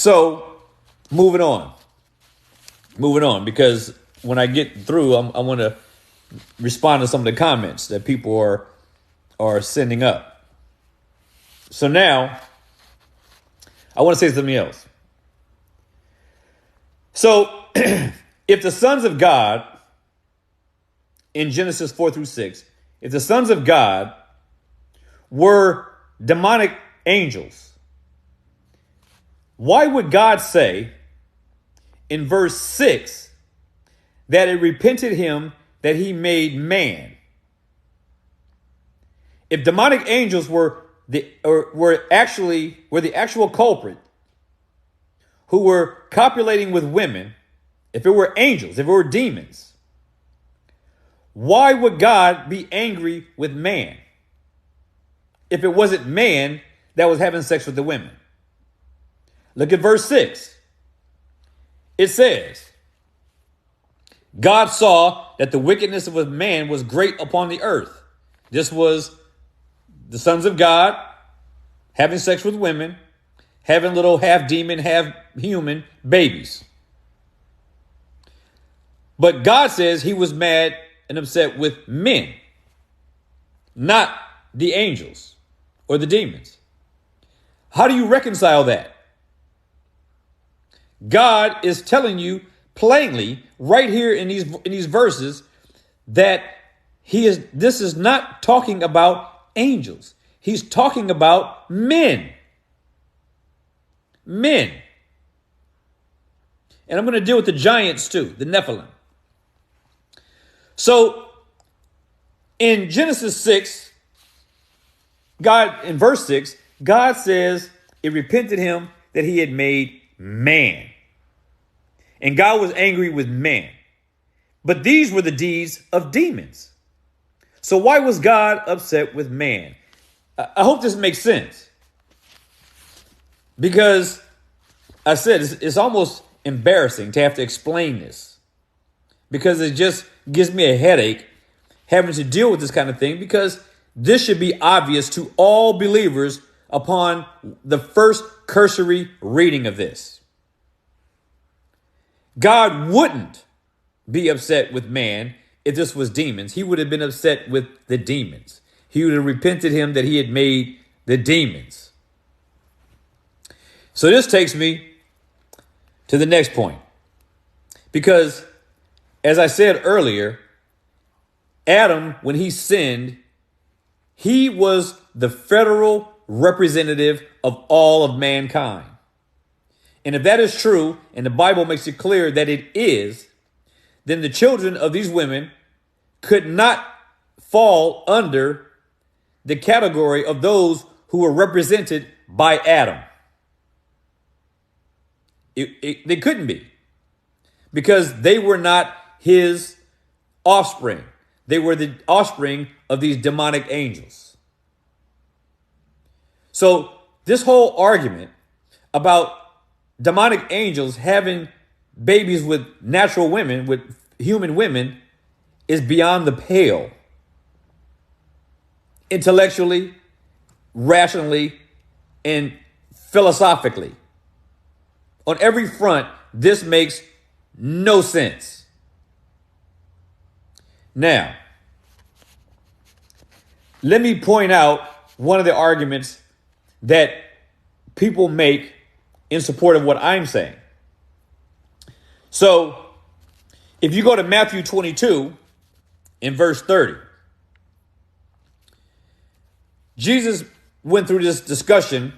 So moving on, because when I get through, I want to respond to some of the comments that people are sending up. So now I want to say something else. So if the sons of God in Genesis 4-6, if the sons of God were demonic angels, why would God say in verse 6 that it repented him that he made man? If demonic angels were the actual culprit who were copulating with women, if it were angels, if it were demons, why would God be angry with man if it wasn't man that was having sex with the women? Look at verse 6. It says, God saw that the wickedness of man was great upon the earth. This was the sons of God having sex with women, having little half demon, half human babies. But God says he was mad and upset with men, not the angels or the demons. How do you reconcile that? God is telling you plainly right here in these verses that this is not talking about angels. He's talking about men. Men. And I'm going to deal with the giants too, the Nephilim. So in Genesis 6, in verse 6, God says it repented him that he had made man. And God was angry with man. But these were the deeds of demons. So why was God upset with man? I hope this makes sense. Because I said it's almost embarrassing to have to explain this. Because it just gives me a headache having to deal with this kind of thing, because this should be obvious to all believers upon the first cursory reading of this. God wouldn't be upset with man if this was demons. He would have been upset with the demons. He would have repented him that he had made the demons. So this takes me to the next point. Because, as I said earlier, Adam, when he sinned, he was the federal representative of all of mankind. And if that is true, and the Bible makes it clear that it is, then the children of these women could not fall under the category of those who were represented by Adam. They couldn't be, because they were not his offspring. They were the offspring of these demonic angels. So this whole argument about demonic angels having babies with natural women, with human women, is beyond the pale. Intellectually, rationally, and philosophically. On every front, this makes no sense. Now, let me point out one of the arguments that people make in support of what I'm saying. So, if you go to Matthew 22 in verse 30, Jesus went through this discussion